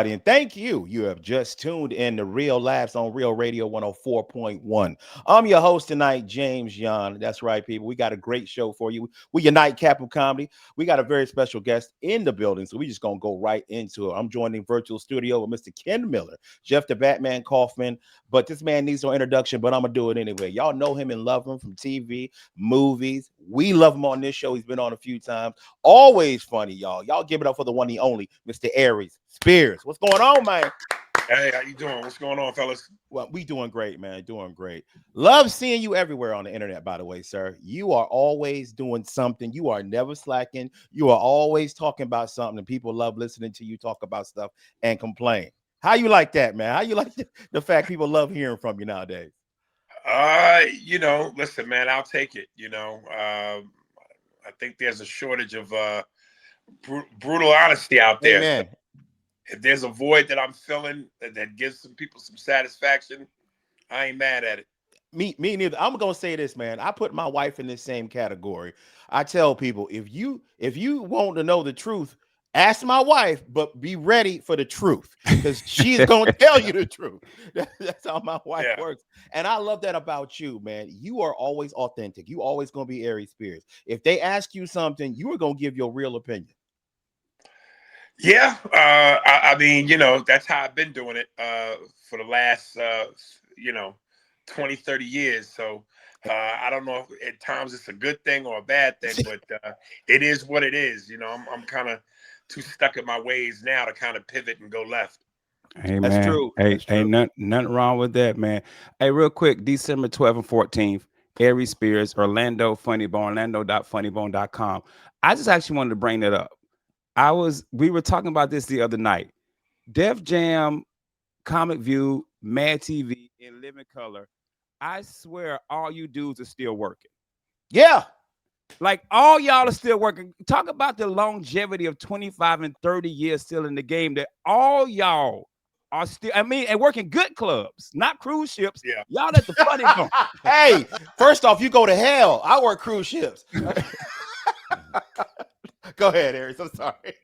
And thank you. You have just tuned in to Real Laughs on Real Radio 104.1. I'm your host tonight, James Young. That's right, people. We got a great show for you. We unite Capital Comedy. We got a very special guest in the building, so we just gonna go right into it. I'm joining virtual studio with Mr. Ken Miller, Jeff the Batman Kaufman. But this man needs no introduction, but I'm gonna do it anyway. Y'all know him and love him from TV, movies. We love him on this show. He's been on a few times. Always funny, y'all. Y'all give it up for the one and only Mr. Aries Spears. What's going on, man? Hey, how you doing? What's going on, fellas? Well, we doing great, man. Doing great. Love seeing you everywhere on the internet, by the way, sir. You are always doing something. You are never slacking. You are always talking about something, and people love listening to you talk about stuff and complain. How you like that, man? How you like the fact people love hearing from you nowadays? Listen, man, I'll take it. I think there's a shortage of brutal honesty out there. So Amen. if there's a void that I'm filling that gives some people some satisfaction, I ain't mad at it. Me neither. I'm gonna say this, man. I put my wife in this same category. I tell people if you want to know the truth, ask my wife, but be ready for the truth because she's gonna tell you the truth. That's how my wife Yeah. works, and I love that about you, man. You are always authentic. You always gonna be Aries Spears. If they ask you something, you are gonna give your real opinion. Yeah. I mean, that's how I've been doing it for the last, 20, 30 years. So I don't know if at times it's a good thing or a bad thing, but it is what it is. I'm kind of too stuck in my ways now to kind of pivot and go left. Hey That's man, true. hey, That's ain't true. nothing wrong with that, man. Hey, real quick, December 12th and 14th, Aries Spears, Orlando, Funny Bone, orlando.funnybone.com. I just actually wanted to bring that up. We were talking about this the other night. Def Jam, Comic View, Mad TV, and Living Color. I swear, all you dudes are still working. Yeah. Like all y'all are still working. Talk about the longevity of 25 and 30 years still in the game. That all y'all are still, I mean, and working good clubs, not cruise ships. Yeah. Y'all at the funny bone. Hey, first off, you go to hell. I work cruise ships. Go ahead, Aries. I'm sorry.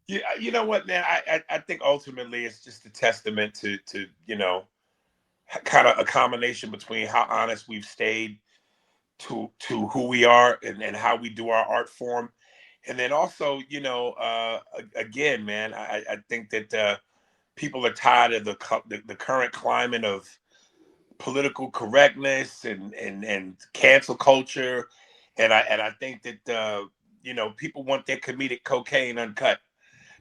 Yeah. You know what, man? I think ultimately it's just a testament to kind of a combination between how honest we've stayed to who we are and how we do our art form. And then also, again, man, I think that people are tired of the current climate of political correctness and cancel culture, and I think that people want their comedic cocaine uncut,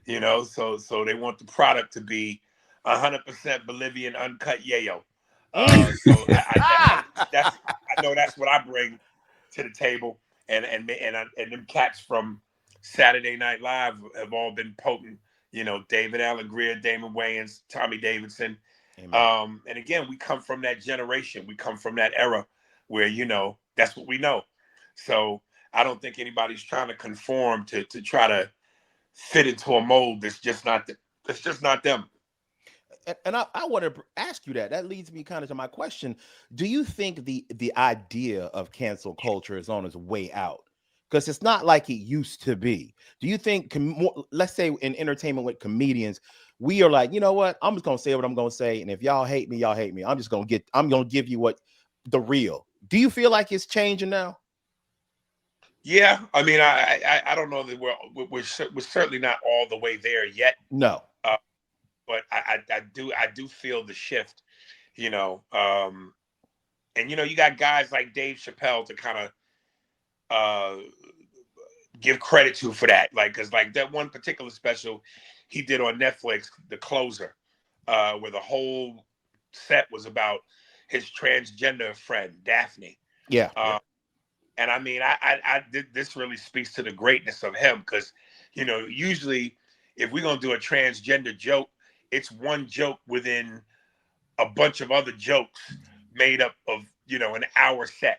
so they want the product to be 100% Bolivian uncut yayo. Mm. I know that's what I bring to the table, and them cats from Saturday Night Live have all been potent. David Allen Greer, Damon Wayans, Tommy Davidson, Amen. and again, we come from that generation. We come from that era where that's what we know. So I don't think anybody's trying to conform to try to fit into a mold that's just not them. And I want to ask you that. That leads me kind of to my question. Do you think the idea of cancel culture is on its way out? Because it's not like it used to be. Do you think, let's say in entertainment with comedians, we are like, you know what? I'm just gonna say what I'm gonna say, and if y'all hate me, y'all hate me. I'm gonna give you what the real. Do you feel like it's changing now? Yeah, I mean, I don't know that we're certainly not all the way there yet, No. uh, but I do feel the shift, you know, um, and you got guys like Dave Chappelle to kind of uh, give credit to for that, like because like that one particular special he did on Netflix, The Closer, where the whole set was about his transgender friend Daphne. Yeah. Uh, And I mean, I did this really speaks to the greatness of him because, usually if we're gonna do a transgender joke, it's one joke within a bunch of other jokes made up of an hour set.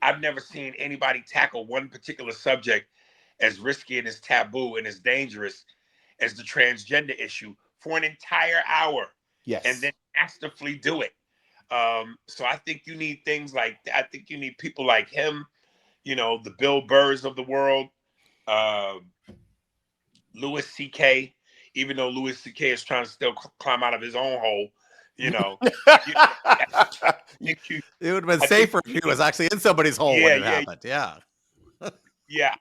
I've never seen anybody tackle one particular subject as risky and as taboo and as dangerous as the transgender issue for an entire hour, and Yes. then masterfully do it. So I think you need things like I think you need people like him, the Bill Burrs of the world, uh, Louis C.K., even though Louis C.K. is trying to still climb out of his own hole, you know, you, I You- think you, It would have been I think safer if you he need, was actually in somebody's hole when yeah, it yeah, happened. Yeah. yeah.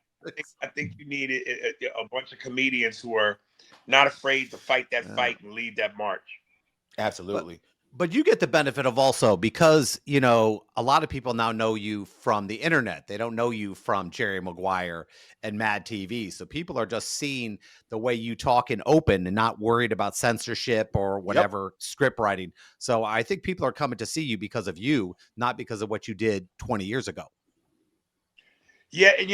I think you need a bunch of comedians who are not afraid to fight that Yeah. fight and lead that march. But Absolutely. but you get the benefit of also because, you know, a lot of people now know you from the internet. They don't know you from Jerry Maguire and Mad TV. So people are just seeing the way you talk and open and not worried about censorship or Yep. whatever script writing. So I think people are coming to see you because of you, not because of what you did 20 years ago. Yeah, and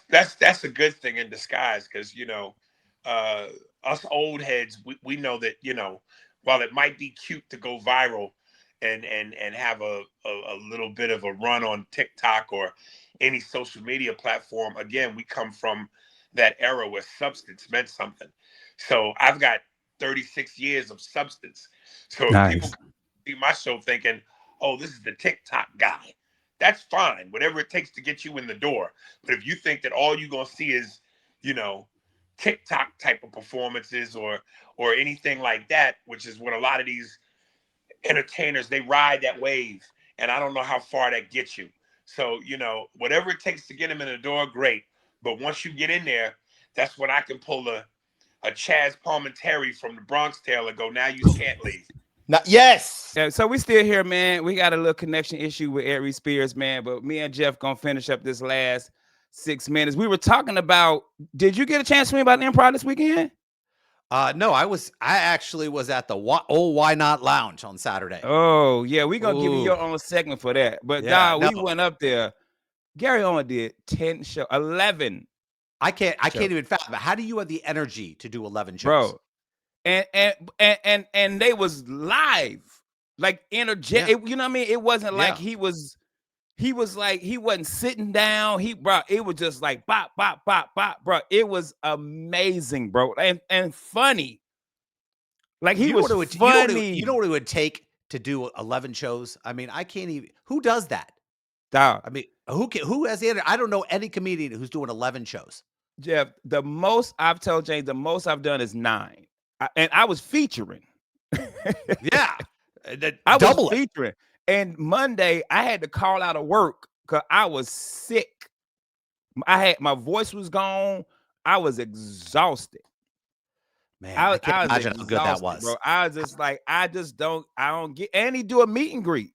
that's a good thing in disguise because uh, us old heads we know that while it might be cute to go viral and have a little bit of a run on TikTok or any social media platform, again we come from that era where substance meant something. So I've got 36 years of substance. So if people Nice. see my show thinking, oh, this is the TikTok guy, that's fine. Whatever it takes to get you in the door. But if you think that all you're gonna see is, you know, TikTok type of performances or anything like that, which is what a lot of these entertainers they ride that wave, and I don't know how far that gets you. So whatever it takes to get them in the door, great. But once you get in there, that's when I can pull a Chaz Palminteri from the Bronx Tale and go, now you can't leave. Yes. Yeah, so we still here, man. We got a little connection issue with Aries Spears, man. But me and Jeff gonna finish up this last 6 minutes. We were talking about. Did you get a chance to me about the improv this weekend? No, I actually was at the old Why Not Lounge on Saturday. Oh yeah, we gonna give you Ooh, your own segment for that. But yeah, dog, no, we went up there. Gary only did 11 I shows, can't even fathom. How do you have the energy to do 11 shows? bro. And they was live, like Yeah. energetic. You know what I mean? It wasn't like Yeah. he was like he wasn't sitting down. Bro, it was just like bop, bop, bop, bop, bro. It was amazing, bro. And funny. Like he You know was what it would you know funny. what it would take to do 11 shows? I mean, I can't even who does that? Dog, I mean, who has the I don't know any comedian who's doing 11 shows. Jeff, the most I've told James, the most I've done is 9. And I was featuring. Yeah. I was Double it. featuring. And Monday, I had to call out of work because I was sick. My voice was gone. I was exhausted. Man, I I was, can't I was imagine how good that exhausted, bro. was. I was just like, I don't get. And he do a meet and greet.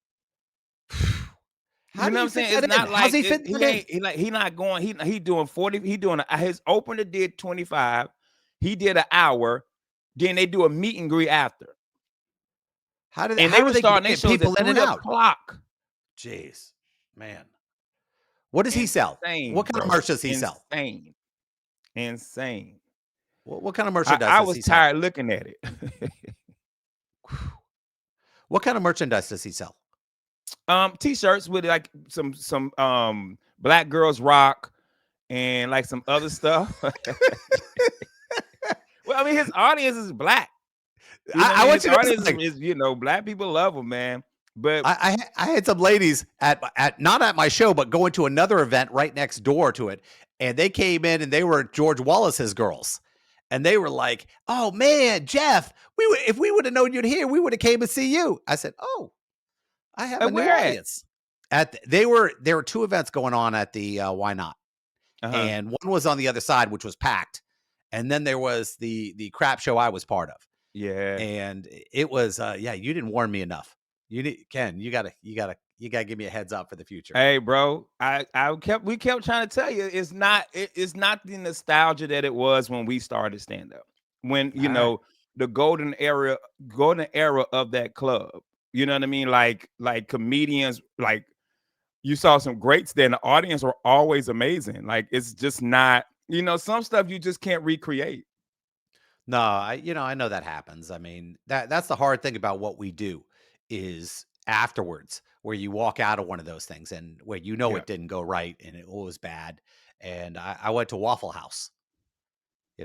How You do know what you I'm fit saying? It's that in? not How's like he fit he that in? ain't he not going. He doing 40. He doing his opener did 25. He did an hour. Then they do a meet and greet after. And they How are were they starting their getting shows people at in and 3 out? o'clock. Jeez. Man. What does he sell? Insane, What kind of bro. merch does he sell? Insane. Insane. What kind of I, merchandise I does was he sell? tired looking at it. What kind of merchandise does he sell? T-shirts with like some Black Girls Rock and like some other stuff. Well, I mean, his audience is black. You know what I I mean? want His you to know audience something. is black people love him, man. But I had some ladies at not at my show, but going to another event right next door to it, and they came in and they were George Wallace's girls, and they were like, "Oh man, Jeff, if we would have known you'd here, we would have came and see you." I said, "Oh, I have a new where at? audience." There were two events going on at the Why Not, Uh-huh. and one was on the other side, which was packed, and then there was the crap show I was part of. Yeah. And it was yeah, you didn't warn me enough. You need Ken, you gotta give me a heads up for the future. Hey, bro. We kept trying to tell you it's not the nostalgia that it was when we started stand up. When All right. the golden era of that club. You know what I mean? Like comedians, like you saw some greats there, and the audience were always amazing. Like it's just not, some stuff you just can't recreate. No, I know that happens. I mean, that's the hard thing about what we do is afterwards where you walk out of one of those things and where Yeah. it didn't go right and it was bad. And I went to Waffle House.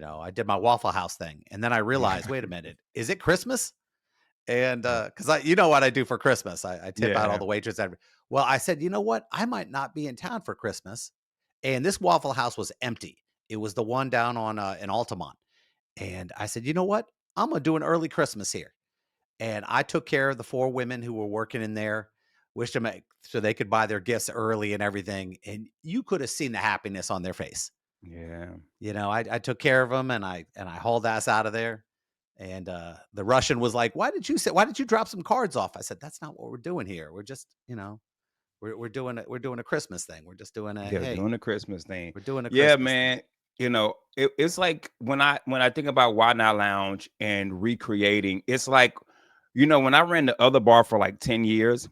I did my Waffle House thing. And then I realized, wait a minute, is it Christmas? And because you know what I do for Christmas, I tip out all Yeah. the waiters. Well, I said, you know what? I might not be in town for Christmas. And this Waffle House was empty. It was the one down on in Altamont. And I said, you know what? I'm going to do an early Christmas here. And I took care of the 4 women who were working in there, wished them so they could buy their gifts early and everything. And you could have seen the happiness on their face. Yeah. I took care of them and I hauled ass out of there. And the Russian was like, why did you drop some cards off? I said, that's not what we're doing here. We're just, we're doing a Christmas thing. We're just doing Yeah, doing the Christmas thing. we're doing a Yeah, Christmas thing. man. It's like when I think about Why Not Lounge and recreating, it's like, when I ran the other bar for like 10 years,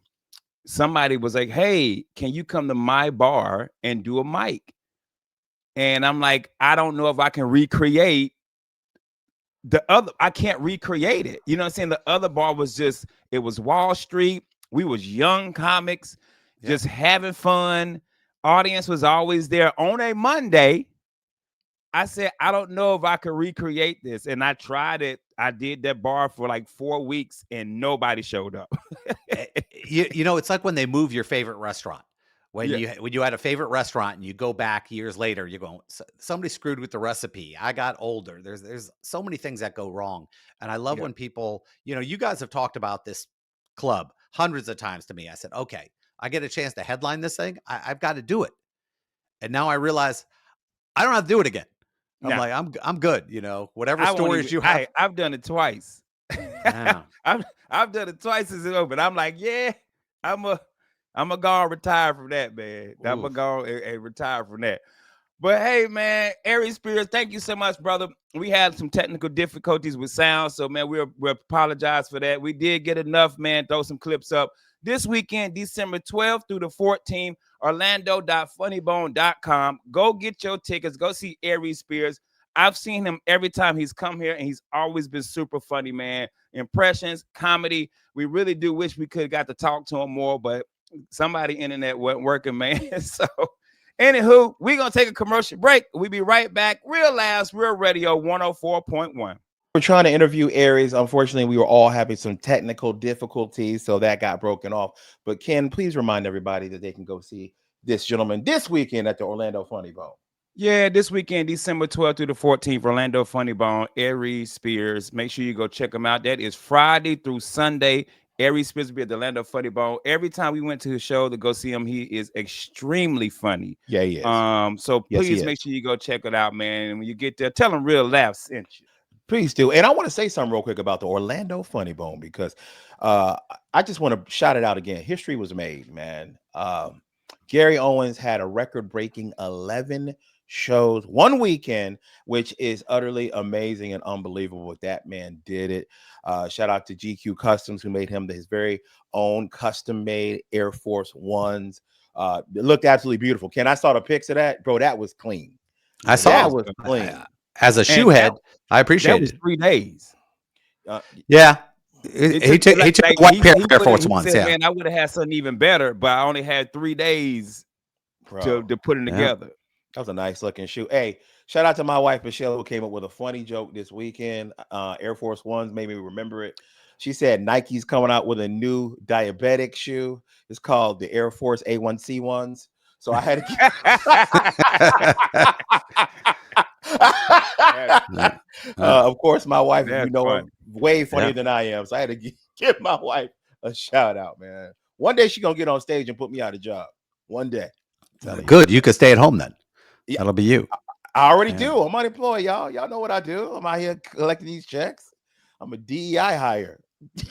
somebody was like, hey, can you come to my bar and do a mic? And I'm like, I don't know if I can recreate I can't recreate it. You know what I'm saying? The other bar was it was Wall Street. We was young comics, just having fun. Audience was always there on a Monday. I said, I don't know if I could recreate this. And I tried it. I did that bar for like 4 weeks and nobody showed up. It's like when they move your favorite restaurant. When Yeah. you had a favorite restaurant and you go back years later, you're going, somebody screwed with the recipe. I got older. There's so many things that go wrong. And I love when people, you guys have talked about this club hundreds of times to me. I said, okay, I get a chance to headline this thing. I've got to do it. And now I realize I don't have to do it again. I'm like, I'm good. Whatever stories you have. I've done it twice. Yeah. I've done it twice since it's open. I'm like, yeah, I'm a go and retire from that, man. I'm gonna go and retire from that. But hey, man, Aries Spears, thank you so much, brother. We had some technical difficulties with sound, so man, we apologize for that. We did get enough, man. Throw some clips up this weekend, December 12th through the 14th. Orlando.funnybone.com. Go get your tickets. Go see Aries Spears. I've seen him every time he's come here, and he's always been super funny, man. Impressions, comedy. We really do wish we could have got to talk to him more, but somebody internet wasn't working, man. So, anywho, we're going to take a commercial break. We'll be right back. Real Laughs, Real Radio 104.1. We're trying to interview Aries. Unfortunately, we were all having some technical difficulties, so that got broken off. But Ken, please remind everybody that they can go see this gentleman this weekend at the Orlando Funny Bone. Yeah, this weekend, December 12th through the 14th, Orlando Funny Bone, Aries Spears. Make sure you go check him out. That is Friday through Sunday. Aries Spears will be at the Orlando Funny Bone. Every time we went to his show to go see him, he is extremely funny. Yeah, he is. So please make sure you go check it out, man. And when you get there, tell him Real Laughs sent you. Please do. And I want to say something real quick about the Orlando Funny Bone because I just want to shout it out again. History was made, man. Gary Owens had a record-breaking 11 shows one weekend, which is utterly amazing and unbelievable. That man did it. Shout out to GQ Customs, who made him his very own custom-made Air Force Ones. It looked absolutely beautiful. Ken, I saw the pics of that, bro. That was clean. I saw that was clean. As a shoe head, I appreciate it. 3 days. Yeah. He took a white pair of Air Force Ones. Said, man, I would have had something even better, but I only had 3 days to put it together. That was a nice looking shoe. Hey, shout out to my wife, Michelle, who came up with a funny joke this weekend. Air Force Ones made me remember it. She said Nike's coming out with a new diabetic shoe. It's called the Air Force A1C ones. So I had to of course, my wife, way funnier than I am. So I had to give my wife a shout out, man. One day she's gonna get on stage and put me out of job. One day. Good. You could stay at home then. Yeah. That'll be you. I already do. I'm unemployed, y'all. Y'all know what I do. I'm out here collecting these checks. I'm a DEI hire.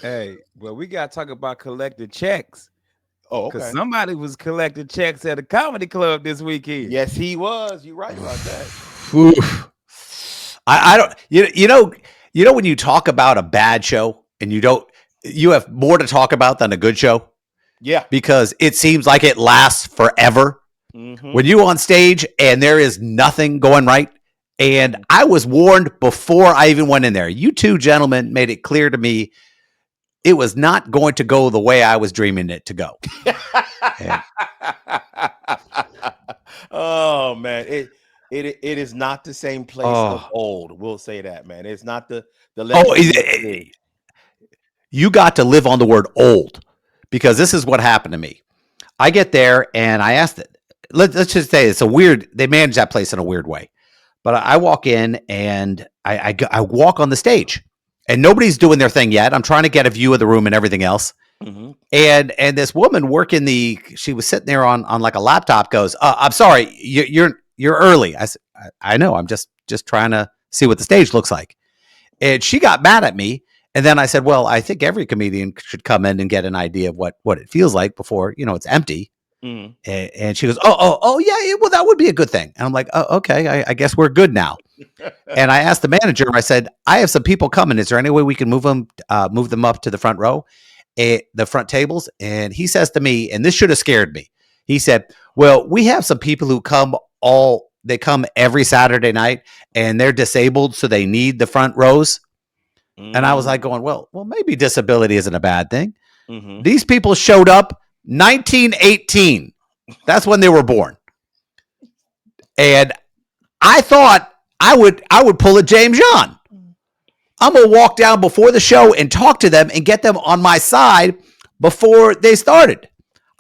Hey, well, we gotta talk about collecting checks. Oh, okay. Because somebody was collecting checks at a comedy club this weekend. Yes, he was. You're right about that. I don't. You know when you talk about a bad show and you have more to talk about than a good show. Yeah, because it seems like it lasts forever. Mm-hmm. When you on stage and there is nothing going right, and I was warned before I even went in there. You two gentlemen made it clear to me it was not going to go the way I was dreaming it to go. Oh man, it is not the same place of old. We'll say that, man. It's not the you got to live on the word old, because this is what happened to me. I get there and I asked it. Let's just say it's a weird. They manage that place in a weird way. But I walk in and I walk on the stage, and nobody's doing their thing yet. I'm trying to get a view of the room and everything else. Mm-hmm. And this woman working she was sitting there on like a laptop. Goes, I'm sorry, you're early. I said, I know. I'm just trying to see what the stage looks like. And she got mad at me. And then I said, well, I think every comedian should come in and get an idea of what it feels like before, it's empty. Mm-hmm. And she goes, oh, yeah, well, that would be a good thing. And I'm like, oh, okay, I guess we're good now. And I asked the manager, I said, I have some people coming. Is there any way we can move them up to the front row, the front tables? And he says to me, and this should have scared me. He said, well, we have some people who come every Saturday night, and they're disabled, so they need the front rows. And I was like going, well, maybe disability isn't a bad thing. Mm-hmm. These people showed up 1918. That's when they were born. And I thought I would pull a James John. I'm going to walk down before the show and talk to them and get them on my side before they started.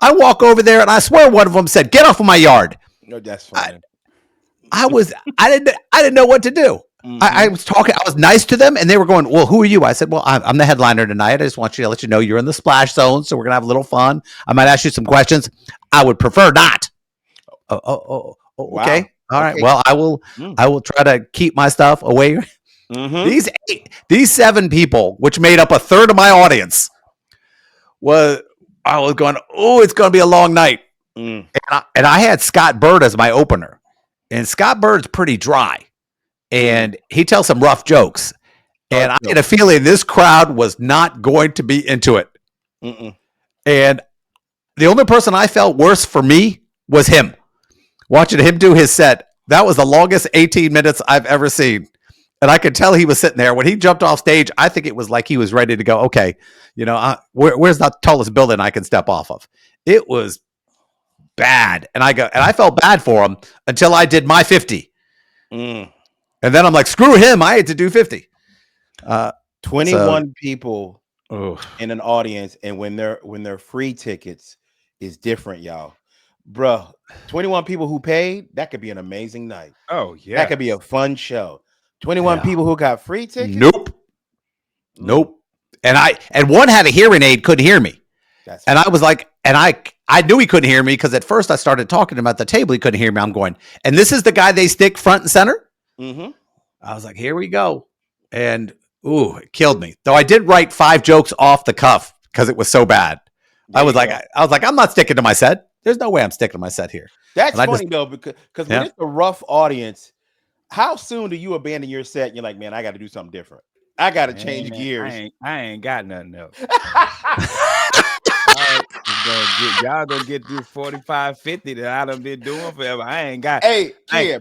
I walk over there, and I swear one of them said, "Get off of my yard." No, that's fine. I didn't know what to do. Mm-hmm. I was talking. I was nice to them, and they were going, "Well, who are you?" I said, "Well, I'm the headliner tonight. I just want you to let you know you're in the splash zone, so we're gonna have a little fun. I might ask you some questions. I would prefer not." Wow. Okay, all right. Okay. Well, I will try to keep my stuff away. Mm-hmm. These 7 people, which made up a third of my audience, I was going, oh, it's going to be a long night. Mm. And I had Scott Bird as my opener, and Scott Bird's pretty dry. And he tells some rough jokes. And I had a feeling this crowd was not going to be into it. Mm-mm. And the only person I felt worse for me was him. Watching him do his set, that was the longest 18 minutes I've ever seen. And I could tell he was sitting there. When he jumped off stage, I think it was like he was ready to go, okay, where's the tallest building I can step off of? It was bad. And I felt bad for him until I did my 50. Mm. And then I'm like, screw him. I had to do 50. 21 people in an audience, and when they're free tickets is different, y'all. Bruh, 21 people who paid, that could be an amazing night. Oh, yeah. That could be a fun show. 21 people who got free tickets? Nope. And one had a hearing aid, couldn't hear me. And I was like, and I knew he couldn't hear me because at first I started talking to him at the table. He couldn't hear me. I'm going, and this is the guy they stick front and center? Mm-hmm. I was like, here we go. And it killed me. Though I did write 5 jokes off the cuff because it was so bad. I was like, I'm not sticking to my set. There's no way I'm sticking to my set here. That's funny though, because when it's a rough audience, how soon do you abandon your set? And you're like, man, I got to do something different. I got to change gears. I ain't got nothing else. Y'all gonna get this 45, 50 that I done been doing forever. I ain't got.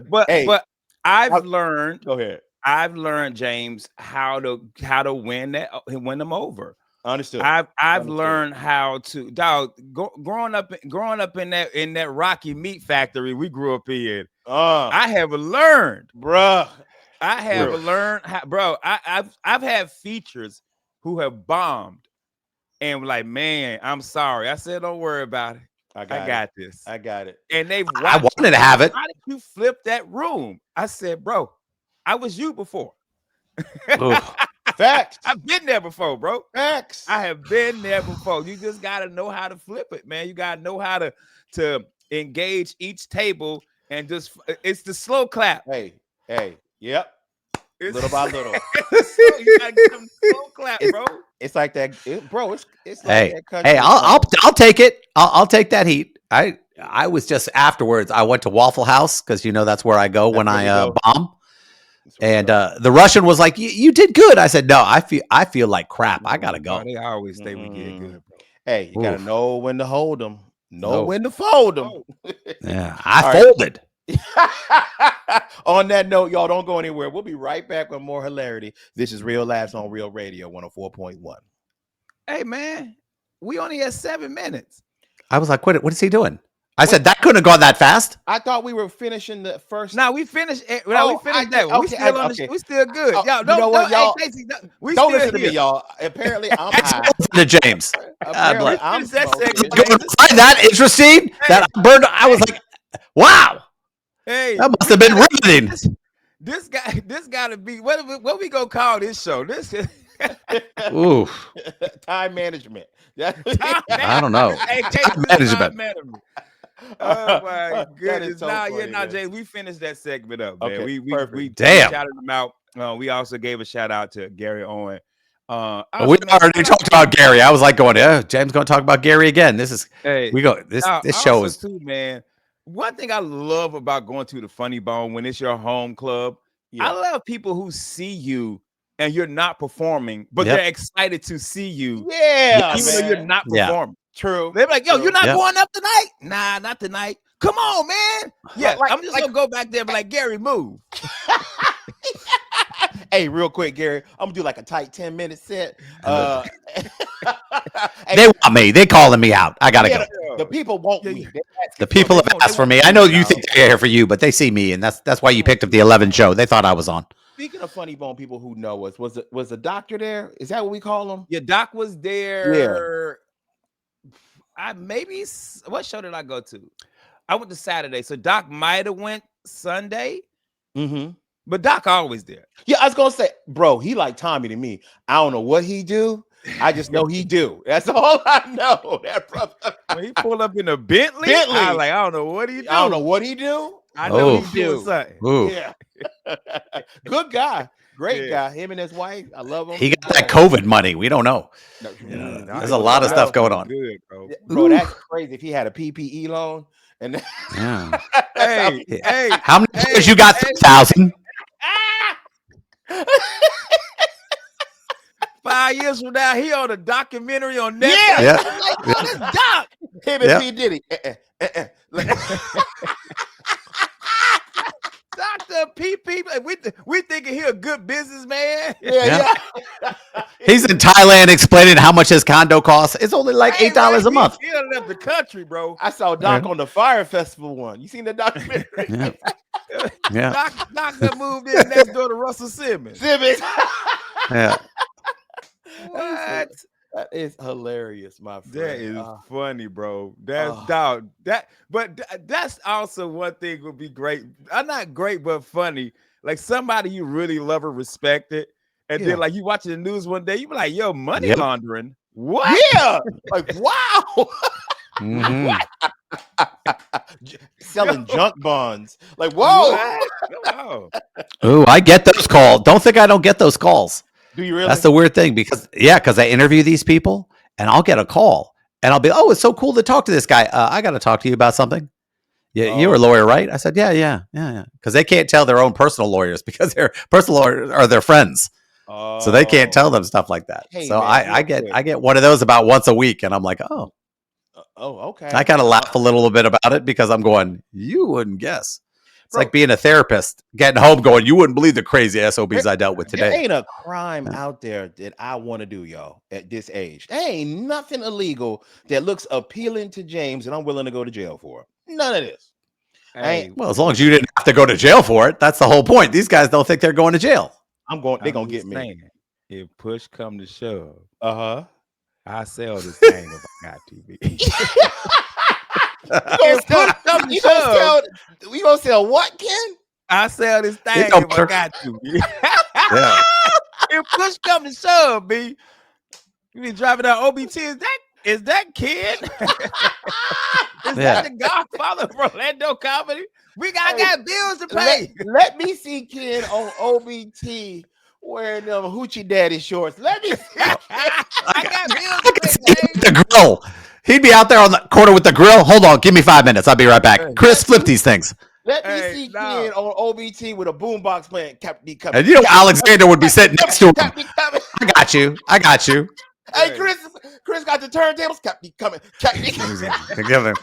But I've learned. Go ahead. I've learned, James, how to win them over. Understood. I've learned how to growing up in that Rocky meat factory we grew up in. I have learned, bruh. I have learned how, bro. I've had features who have bombed and were like, man, I'm sorry. I said, don't worry about it. I got this. I got it. And I wanted to have it. How did you flip that room? I said, bro, I was you before. Facts. I've been there before, bro. Facts. I have been there before. You just gotta know how to flip it, man. You gotta know how to engage each table and it's the slow clap. Hey, yep. Little by little. You gotta get them slow clap, bro. It's like that, bro. It's like that country. Hey, I'll take it. I'll take that heat. I was just afterwards. I went to Waffle House because that's where I go when I bomb. And the Russian was like, "You did good." I said, "No, I feel like crap. I gotta go." They always say we get good, bro. Hey, you gotta know when to hold them, when to fold them. Yeah, I folded. On that note, y'all don't go anywhere. We'll be right back with more hilarity. This is Real Laughs on Real Radio 104.1. Hey man, we only had 7 minutes. I was like, what is he doing? I said that couldn't have gone that fast. I thought we were finishing the first. No, we finished. We finished that one. We still good. Y'all, you know what, y'all? We don't still listen to me, y'all. Apparently, I'm high. To James. Apparently, I'm that interesting. That burned. I was like, wow. Hey, that must have been riveting. this gotta be what we gonna call this show? This Oof. Time management. time I don't know. Hey, change this time Management. management. Oh my That is goodness! so Nah, funny, man. Jay, we finished that segment up, man. Okay, We perfect. Damn. shouted them out. We also gave a shout out to Gary Owen. We Also, man, already shout out talked about Gary. I was like going, yeah, James going to talk about Gary again. This is Hey, we go. This show also is too, man. One thing I love about going to the Funny Bone when it's your home club, I Yeah. love people who see you and you're not performing, but Yep. they're excited to see you, Yeah, even though you're man. not Yeah. performing. True. They're like, "Yo, True. you're not Yep. going up tonight? Nah, not tonight. Come on, man. Yeah, Like- I'm just gonna go back there and be like, Gary, move. Hey, real quick, Gary. I'm gonna do like a tight 10-minute set. Hey, they want me. They calling me out. I gotta yeah, go. the people want Yeah, me. yeah. They ask The you people they have want- they asked for want me. you I know to you know. think they're here for you, but they see me, and that's why you picked up the 11 show. They thought I was on. Speaking of Funny Bone, people who know us, was the doctor there? Is that what we call him? Your doc was there. What show did I go to? I went to Saturday, so Doc might have went Sunday, Mm-hmm. but Doc always there. Yeah, I was gonna say, bro, he like Tommy to me. I don't know what he do. I just know he do. That's all I know. That brother. When he pulled up in a Bentley, Bentley. I was like, I don't know what he do. I don't know what he do. I know Oh. he doing something. Ooh. Yeah. Good guy. Great Yeah. guy. Him and his wife. I love him. He got that COVID money. We don't know. No, You know, mm, there's a lot of stuff going on. Good, bro. Bro, Ooh. that's crazy. If he had a PPE loan and Yeah. that's how Hey, he- hey, How many hey, years you got? hey. 3,000. 5 years from now, he on a documentary on Netflix. Yeah. Yeah. Like, oh, this Doc. him and Yeah. P. Diddy. Dr. PP. We thinking he a good businessman. Yeah. He's in Thailand explaining how much his condo costs. It's only like Hey, $8 man, a month. He done left the country, bro. I saw Doc Yeah. on the Fire Festival one. You seen the documentary? Yeah. Yeah. Doc done moved in next door to Russell Simmons. Simmons. Yeah. What? That is hilarious, my friend. That is Uh, funny, bro. That's Oh. dog. That's also one thing would be great. Not great, but funny. Like somebody you really love or respect it, and Yeah. then like you watching the news one day, you be like, "Yo, money Yep. laundering? What? yeah. Like, wow. Mhm. Selling junk bonds. Like, whoa. What? Wow. Ooh, I get those calls. Don't think I don't get those calls. Do you really? That's the weird thing because I interview these people and I'll get a call and I'll be, oh, it's so cool to talk to this guy. I got to talk to you about something. Yeah, you're a lawyer, right? I said, yeah. Because they can't tell their own personal lawyers because their personal lawyers are their friends, so they can't tell them stuff like that. Hey, so man, I real quick. get one of those about once a week, and I'm like, oh, okay. I kind of laugh a little bit about it because I'm going, you wouldn't guess. It's Bro. like being a therapist, getting home, going, you wouldn't believe the crazy SOBs I dealt with There today. ain't a crime out there that I want to do, y'all, at this age. There ain't nothing illegal that looks appealing to James and I'm willing to go to jail for. None of this. Hey, Well, as long as you didn't have to go to jail for it, that's the whole point. These guys don't think they're going to jail. I'm going, they're I'm gonna get just me. saying, if push come to shove, Uh-huh. I sell this thing if I got to be. You gonna sell what, Ken? I sell this thing don't if I matter. got to. Yeah. If push come to shove, B, you be driving down OBT. Is that kid? Is Yeah. that the Godfather of Orlando comedy? We got bills to Let, pay. let me see Ken on OBT wearing them hoochie daddy shorts. Let me see. I got bills I to can pay, see him James. with the grill. He'd be out there on the corner with the grill. Hold on, give me 5 minutes. I'll be right back. Chris, flip these things. Let me Hey, see no. Ken on OBT with a boombox playing Captain coming. And you know Alexander would be sitting next to him. Captain coming. I got you. Hey, Chris got the turntables. Captain coming. Captain coming.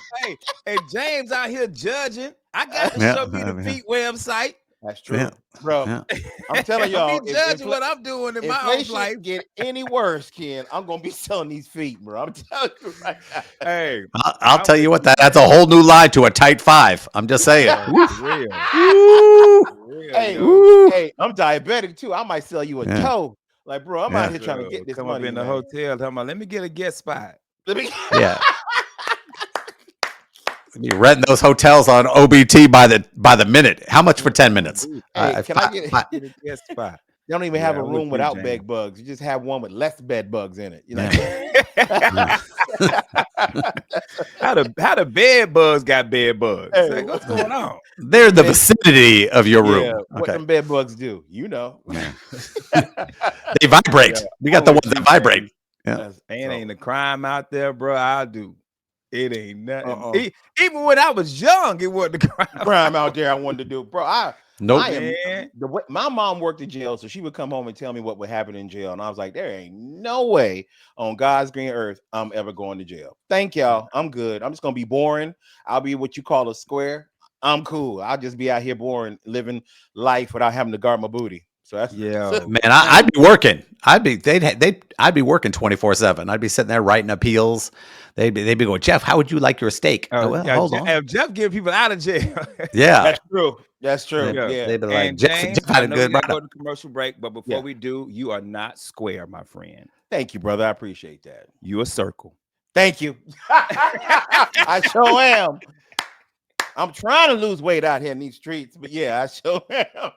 Hey, James out here judging. I got to Yeah, show you the yeah. Pete website. That's true, Yeah. bro. Yeah. I'm telling y'all, He judging what I'm doing in my own inflation life. get any worse, Ken, I'm gonna be selling these feet, bro. I'm telling you right now. Hey, I'll tell you what, that's a whole new line to a tight 5. I'm just saying. Woo. for real. Woo. For real, Hey, yo. Woo. hey, I'm diabetic too. I might sell you a Yeah. toe. Like, bro, I'm Yeah. out here trying to get this Come money. up in the man. hotel talking about, let me get a guest spot. Let me- Yeah. You're renting those hotels on OBT by the minute. How much for 10 minutes? Hey, can I get Get a guest spot. You don't even have Yeah, a I'm with room you, without James. bed bugs. You just have one with less bed bugs in it. You know. Yeah. How the bed bugs got bed bugs? Hey, Like, what's going on? They're in the vicinity of your yeah, room. what Okay. them bed bugs do? You know. Yeah. Yeah, They vibrate. We got I'm the with ones that you, vibrate. James. Yeah. And so, ain't a crime out there, bro. I do. It ain't nothing. uh-uh. Even when I was young, it wasn't a crime. Crime out there I wanted to do, bro. I Nope. am Man. the way my mom worked in jail, so she would come home and tell me what would happen in jail, and I was like, there ain't no way on God's green earth I'm ever going to jail. Thank y'all. I'm good. I'm just gonna be boring. I'll be what you call a square. I'm cool. I'll just be out here boring, living life without having to guard my booty. So that's Yo. Man, I'd be working. I'd be working 24/7. I'd be sitting there writing appeals. They'd be going, Jeff, how would you like your steak? Oh, well, Yeah, hold on. Jeff getting people out of jail. Yeah. that's true. That's true. Yeah. Yeah. They'd be like, And Jeff James, had I a know we good gotta go run. to commercial break, but before Yeah. we do, you are not square, my friend. Thank you, brother. I appreciate that. You a circle. Thank you. I sure am. I'm trying to lose weight out here in these streets, but yeah, I sure am.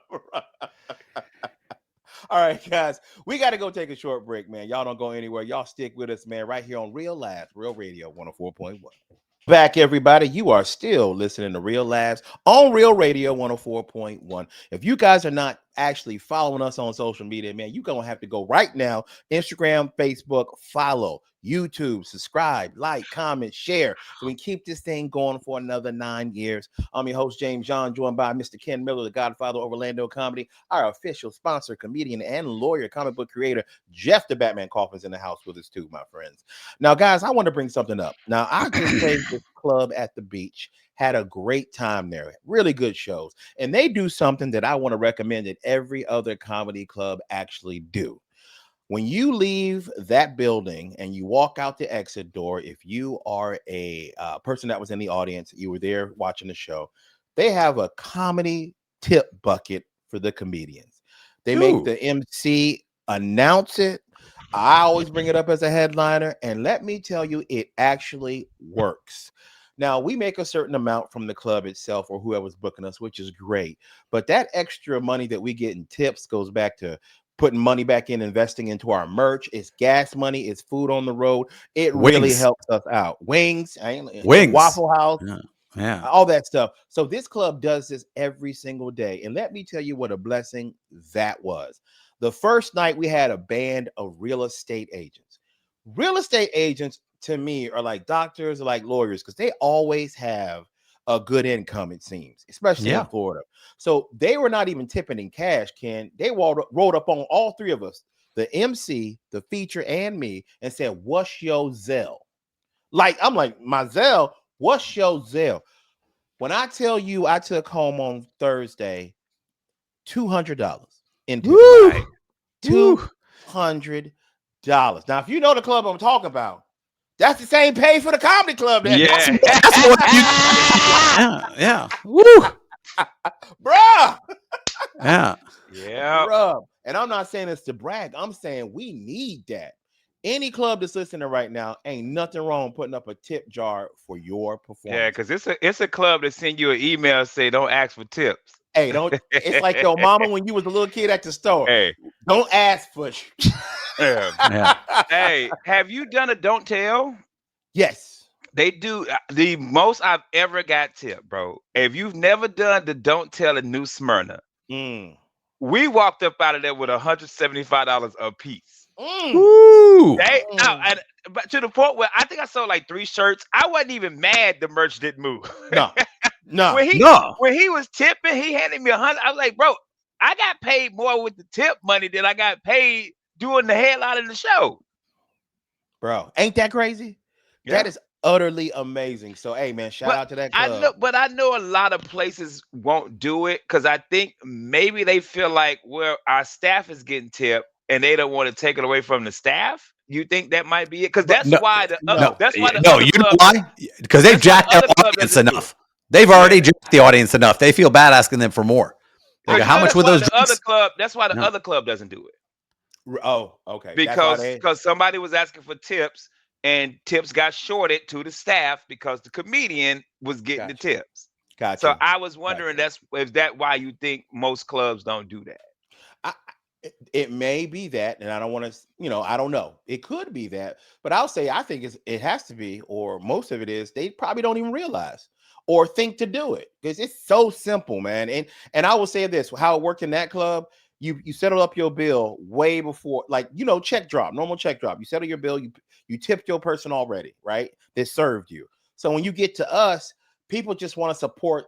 All right, guys, we got to go take a short break, man. Y'all don't go anywhere. Y'all stick with us, man, right here on Real Labs, Real Radio 104.1. Back, everybody. You are still listening to Real Labs on Real Radio 104.1. If you guys are not actually following us on social media, man, you're going to have to go right now. Instagram, Facebook, follow, YouTube, subscribe, like, comment, share, so we can keep this thing going for another 9 years. I'm your host, James John, joined by Mr. Ken Miller, the godfather of Orlando comedy, our official sponsor, comedian, and lawyer, comic book creator, Jeff the Batman Coffin's in the house with us too, my friends. Now, guys, I want to bring something up. Now, I just played this club at the beach, had a great time there, really good shows. And they do something that I want to recommend that every other comedy club actually do. When you leave that building and you walk out the exit door, if you are a person that was in the audience, you were there watching the show, they have a comedy tip bucket for the comedians. They make Ooh. the MC announce it. I always bring it up as a headliner, and let me tell you, it actually works. Now, we make a certain amount from the club itself or whoever's booking us, which is great. But that extra money that we get in tips goes back to putting money back in, investing into our merch. It's gas money, it's food on the road. It really Wings. helps us out. Wings, Wings. Waffle House, Yeah. Yeah. all that stuff. So this club does this every single day. And let me tell you what a blessing that was. The first night we had a band of real estate agents. Real estate agents to me are like doctors or like lawyers because they always have a good income, it seems, especially in Yeah. Florida. So they were not even tipping in cash, Ken. They rolled up on all three of us, the MC, the feature, and me, and said, "What's your Zelle?" Like, I'm like, my Zelle, what's your Zelle? When I tell you I took home on Thursday $200 in tips. Woo. Right. $200. Now, if you know the club I'm talking about, that's the same pay for the comedy club. Yeah. That's what you. Yeah. Yeah. Woo. Bruh. Yeah. Yeah. Bruh. And I'm not saying this to brag. I'm saying we need that. Any club that's listening right now, ain't nothing wrong putting up a tip jar for your Yeah, performance. because it's a club that send you an email say don't ask for tips. Hey, don't. It's like your mama when you was a little kid at the store. Hey. Don't ask for. Yeah. Yeah. Hey, have you done a don't tell? Yes. They do the most I've ever got tip, bro. If you've never done the don't tell in New Smyrna, Mm. we walked up out of there with $175 a piece. Mm. Woo. But to the point where I think I sold like 3 shirts. I wasn't even mad the merch didn't move. No. No. When he was tipping, he handed me 100. I was like, bro, I got paid more with the tip money than I got paid doing the headline of the show. Bro, ain't that crazy? Yeah. That is utterly amazing. So, hey, man, shout out to that club. I know a lot of places won't do it because I think maybe they feel like, well, our staff is getting tipped and they don't want to take it away from the staff. You think that might be it? Because that's why the other You know club, why? Because they've jacked their other club audience doesn't do enough. They've already jacked the audience enough. They feel bad asking them for more. They go, Because how much were those drinks? That's why the No. other club doesn't do it. Oh, okay. Because somebody was asking for tips and tips got shorted to the staff because the comedian was getting the Gotcha. tips. So Gotcha. I was wondering, Gotcha. is that why you think most clubs don't do that? It may be that, and I don't want to, I don't know. It could be that, but I'll say I think it has to be, or most of it is they probably don't even realize or think to do it because it's so simple, man. And I will say this: how it worked in that club, you settle up your bill way before, like check drop, normal check drop. You settle your bill, you tipped your person already, right? They served you. So when you get to us, people just want to support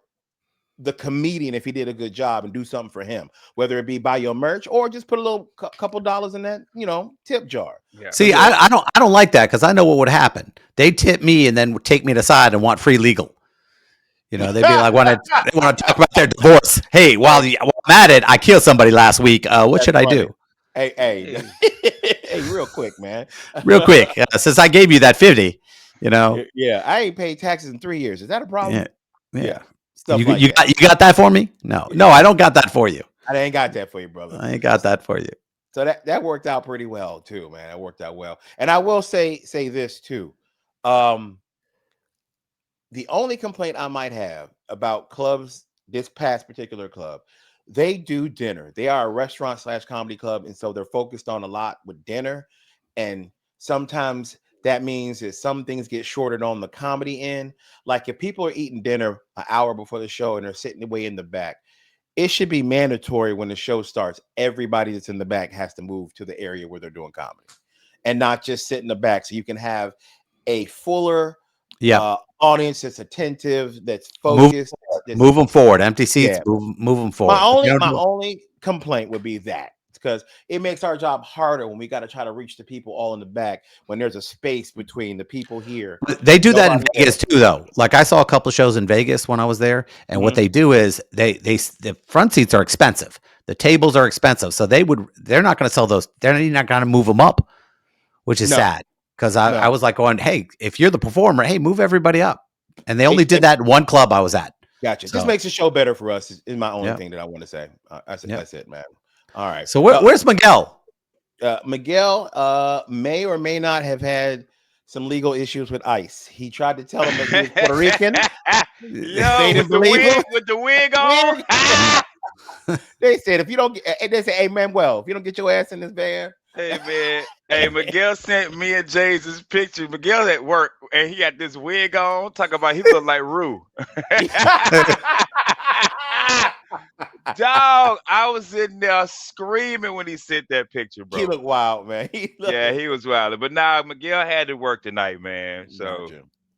the comedian if he did a good job and do something for him, whether it be buy your merch or just put a little couple dollars in that tip jar. Yeah. See, Yeah. I don't like that because I know what would happen. They'd tip me and then would take me to the side and want free legal. They'd be like, they want to talk about their divorce. Hey, while I'm at it, I killed somebody last week. What That's should I funny. do? Hey, hey, real quick, man. Real quick, since I gave you that 50, Yeah, I ain't paid taxes in 3 years. Is that a problem? yeah. Stuff You like you that. got you got that for me? No, I don't got that for you. I ain't got that for you, brother. I ain't got that for you. So that worked out pretty well too, man. That worked out well. And I will say this too. The only complaint I might have about clubs, this past particular club, they do dinner. They are a restaurant / comedy club, and so they're focused on a lot with dinner. And sometimes that means that some things get shorted on the comedy end. Like if people are eating dinner an hour before the show and they're sitting way in the back, it should be mandatory when the show starts. Everybody that's in the back has to move to the area where they're doing comedy and not just sit in the back. So you can have a fuller audience that's attentive, that's focused. Move them forward. Empty seats, Yeah. move them forward. My only complaint would be that because it makes our job harder when we got to try to reach the people all in the back when there's a space between the people here. They do that in Vegas too, though. Like I saw a couple of shows in Vegas when I was there, and what they do is the front seats are expensive, the tables are expensive, so they're not going to sell those. They're not going to move them up, which is sad because I was like going, hey, if you're the performer, hey, move everybody up, and they only did that in one club I was at. Gotcha. So, this makes the show better for us. Is my only thing that I want to say. That's it, man. All right. So where's Miguel? Miguel may or may not have had some legal issues with ICE. He tried to tell him that he was Puerto Rican. With the wig on. They said if you don't, they said, "Hey Manuel, if you don't get your ass in this van." Hey man, hey Miguel sent me and James this picture. Miguel at work and he got this wig on. Talk about he looked like Rue. Dog, I was sitting there screaming when he sent that picture, bro. He looked wild, man. He was wild. But now Miguel had to work tonight, man. So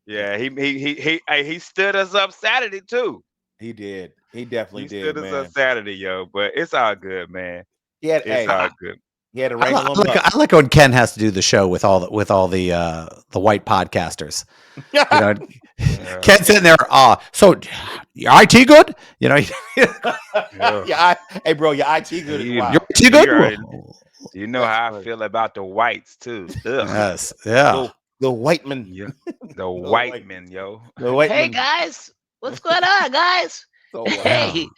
yeah, he stood us up Saturday too. He did. He definitely did. Stood us up Saturday, yo. But it's all good, man. It's all good. He had to I like when Ken has to do the show with all the white podcasters. Ken's sitting there. So your IT good? Hey, bro, your IT good is wild. Your IT good? You know how I feel about the whites too. Yes, yeah. The white men. Yeah. The white men, yo. Hey guys, what's going on, guys? So hey,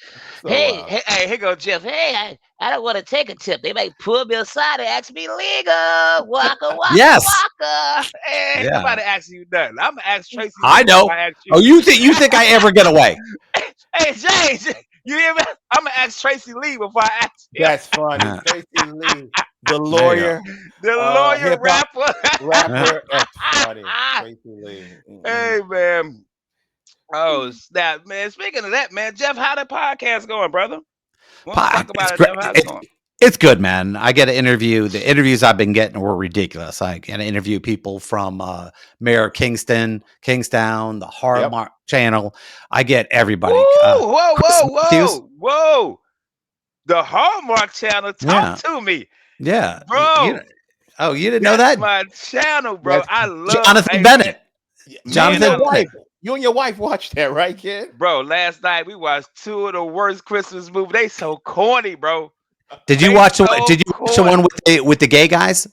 here go Jeff. Hey, I don't want to take a tip. They might pull me aside and ask me legal. Waka, yes. waka. Hey, nobody asks you nothing. I'm gonna ask Tracy. I know. Oh, you think I ever get away? Hey, James, you hear me? I'm gonna ask Tracy Lee before I ask you. That's funny. Tracy Lee, the lawyer, rapper. That's funny. Tracy Lee. Hey, man. Oh snap, man! Speaking of that, man, Jeff, how the podcast going, brother? Talk about it, Jeff. It's good, man. I get an interview. The interviews I've been getting were ridiculous. I get to interview people from Mayor Kingstown, the Hallmark Channel. I get everybody. Whoa! The Hallmark Channel. Talk to me. Yeah, bro. You didn't know that? My channel, bro. I love Jonathan Bennett. Jonathan Bennett. You and your wife watched that, right, kid? Bro, last night we watched 2 of the worst Christmas movies. They so corny, bro. Did you watch the one with the gay guys?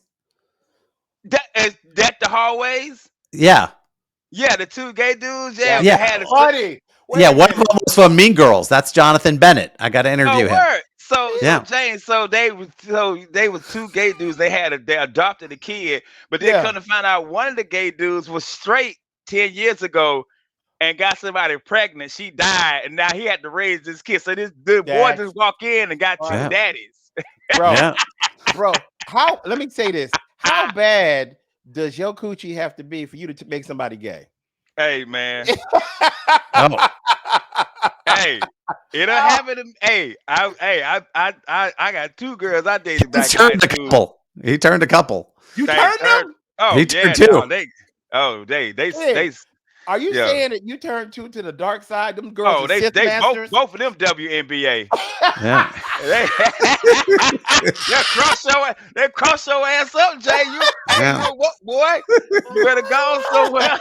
That the hallways? Yeah. Yeah, the 2 gay dudes. Yeah. Funny. One of them was from Mean Girls. That's Jonathan Bennett. I got to interview him. Yeah. James, they was two gay dudes. They adopted a kid, but then Yeah. come to find out one of the gay dudes was straight 10 years ago and got somebody pregnant. She died, and now he had to raise this kid. So this the boy That's just walked in and got two Yeah. funny. daddies. Bro, Yeah. bro. How let me say this. How bad does your coochie have to be for you to make somebody gay? Hey man, Oh, hey, it'll happen. I got two girls I dated he's back in high turned a school. couple. He turned a couple. You They turned turned. them? Oh He yeah, turned no, two. Yeah. they Are you yeah. saying that you turned two to the dark side? Them girls Oh, are Sith they masters. both of them WNBA. Yeah. They they cross your ass up, Jay. You Yeah. know what, boy? You better go somewhere.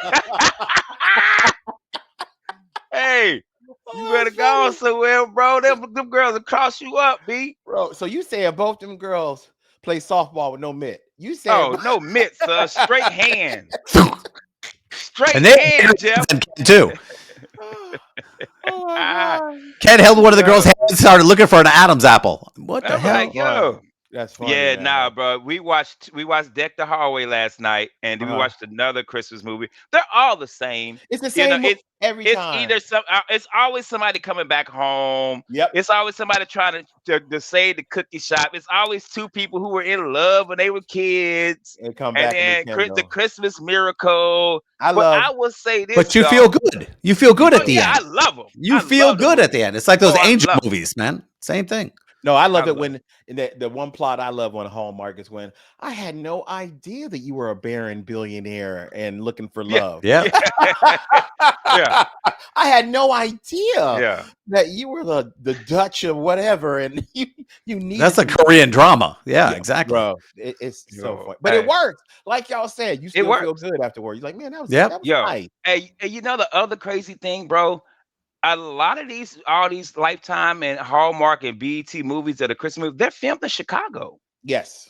Hey, you Oh, better that's go funny. somewhere, bro. Them girls will cross you up, B. Bro, so you saying both them girls play softball with no mitt? You saying Oh, no mitts, straight hand. And Straight they hand, Jeff. Ken too. oh, oh my Ah, god. Ken held one of the girls' yo, hands and started looking for an Adam's apple. What the I'm like, hell? yo. That's funny, Yeah, nah, man. bro. We watched Deck the Hallway last night, and then we Uh-huh. watched another Christmas movie. They're all the same. It's the You know, same every it's time. either it's always somebody coming back home. Yep. It's always somebody trying to save the cookie shop. It's always two people who were in love when they were kids, And come and back and then the rekindle. Christmas miracle. I But love I will say this, But you dog. feel good. You feel you good at Oh do. the yeah, I end. love them. You I feel love the good at movie. the end. It's like those Oh, I angel love. movies, man. Same thing. No, I I love it love. when the one plot I love on Hallmark is when I had no idea that you were a barren billionaire and looking for Yeah, love. Yeah. yeah, I had no idea yeah. that you were the Dutch or whatever, and you That's needed a me. Korean drama. Yeah, Yeah, exactly. bro, it's so Yo, funny, but it hey, works. Like y'all said, you it still feel works. good afterward. You're like, man, Yep. that was Yo, nice. hey, you know the other crazy thing, bro? A lot of all these Lifetime and Hallmark and BET movies that are Christmas movies, they're filmed in Chicago. Yes,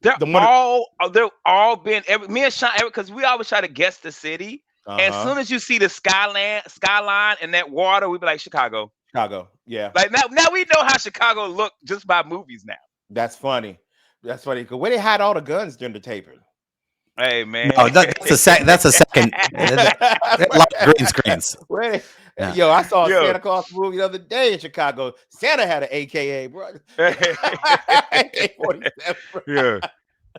They're the one. all they're all been me and Sean because we always try to guess the city. Uh And as huh. soon as you see the skyline and that water, we be like Chicago. Chicago. Yeah, Like now we know how Chicago look just by movies now. that's funny. That's funny. Cause where they hide all the guns during the taping. Hey man. No, that's a second. A lot of green screens. Where Yeah. yo, I saw a Yo. Santa Claus movie the other day in Chicago. Santa had an AKA, bro. AK-47, bro. Yeah.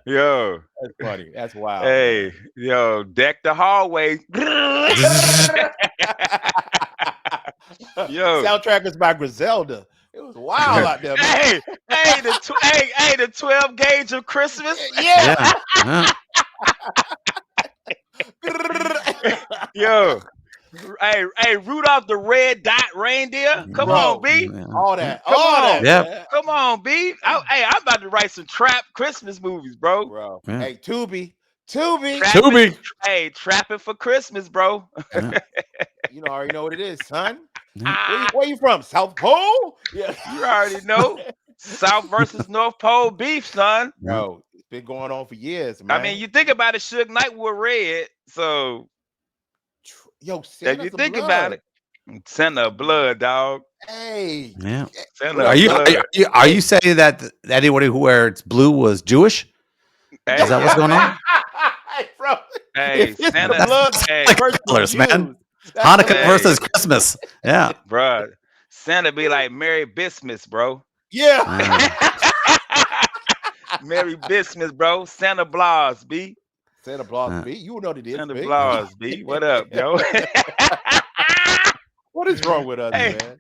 Yo. That's funny. That's wild. Hey, yo, Deck the Hallway. Yo. Soundtrack was by Griselda. It was wild out there, man. The 12 gauge of Christmas. Yeah. Yeah. Yo. Hey, Rudolph the red dot reindeer. Come Bro. on, B. Yeah. All that. Come all on. that. Yeah. Man. Come on, B. I'm about to write some trap Christmas movies, bro. Bro. Yeah. Hey, Tubi. Tubi. Tubi. Hey, trapping for Christmas, bro. Yeah. You already know what it is, son. Yeah. Where you from? South Pole? Yeah. You already know. South versus North Pole beef, son. Bro, it's been going on for years, man. I mean, you think about it, Suge Knight wore red. So Yo, if Santa's you the think blood. about it, Santa blood, dog. Hey. Yeah. Santa Are you blood. are you saying that anybody who wears blue was Jewish? Hey, Is that what's going on? Bro, Hey, if it's Santa. the blood Hey, versus colors, man. Jews, that's Hanukkah hilarious. versus Christmas. Yeah. bro. Santa be like Merry Bismuth, bro. Yeah. Merry Bismuth, bro. Santa Claus, B. Santa Claus, Uh, B. You know what it is, Santa B. Claus, B. What up, yo? What is wrong with us, Hey. man?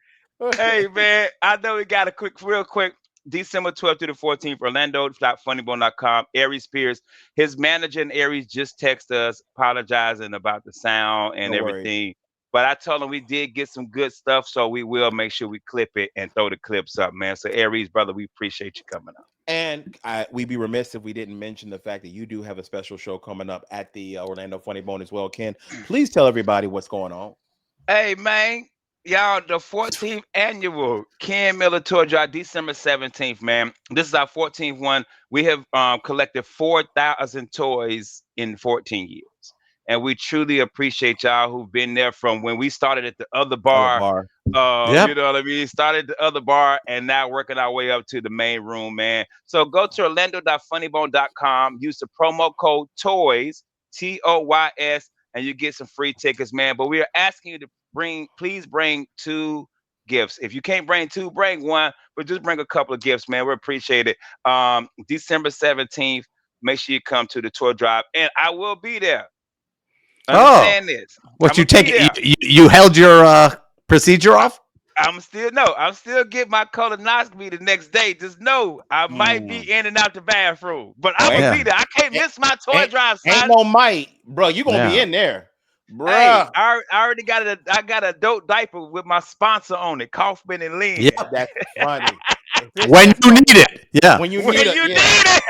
Hey, man. I know we got a real quick. December 12th to the 14th, Orlando.funnybone.com. Aries Spears, his manager in Aries just texted us apologizing about the sound and No worries. everything. But I told him we did get some good stuff, so we will make sure we clip it and throw the clips up, man. So Aries, brother, we appreciate you coming up. And we'd be remiss if we didn't mention the fact that you do have a special show coming up at the Orlando Funny Bone as well, Ken. Please tell everybody what's going on. Hey, man. Y'all, the 14th annual Ken Miller Tour Drive, December 17th, man. This is our 14th one. We have collected 4,000 toys in 14 years. and we truly appreciate y'all who've been there from when we started at the other Other bar. bar. Yep. You know what I mean? Started the other bar and now working our way up to the main room, man. So go to orlando.funnybone.com, use the promo code TOYS, TOYS, and you get some free tickets, man. But we are asking you to please bring 2 gifts. If you can't bring 2, bring 1, but just bring a couple of gifts, man. We appreciate it. December 17th, make sure you come to the tour drive, and I will be there. Oh, Understand this. what I'm you gonna be take there. you held your procedure off? I'm still getting my colonoscopy the next day. Just know I might be in and out the bathroom, but Oh, I'm ain't, gonna Yeah. be there. I can't ain't, miss my toy ain't, drive, ain't son. no might, bro. You gonna be Yeah. in there, Hey, bruh. I already got I got a dope diaper with my sponsor on it, Kaufman and Lynn. Yep. That's funny. If it's When just you gonna need it. Yeah. when you When need you it, need yeah. it.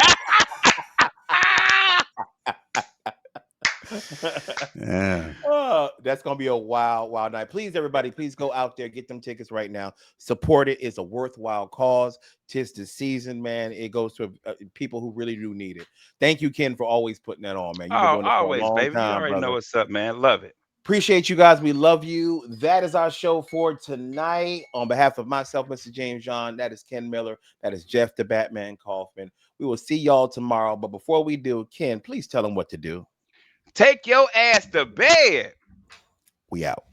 Yeah. Oh, that's gonna be a wild, wild night. Please, everybody, please go out there, get them tickets right now. Support it. It's a worthwhile cause. Tis the season, man. It goes to people who really do need it. Thank you, Ken, for always putting that on, man. You've been Oh, doing this for a always, long baby. You time, already know brother. what's up, man. Love it. Appreciate you guys. We love you. That is our show for tonight. On behalf of myself, Mr. James John, that is Ken Miller, that is Jeff the Batman Kaufman. We will see y'all tomorrow. But before we do, Ken, please tell them what to do. Take your ass to bed. We out.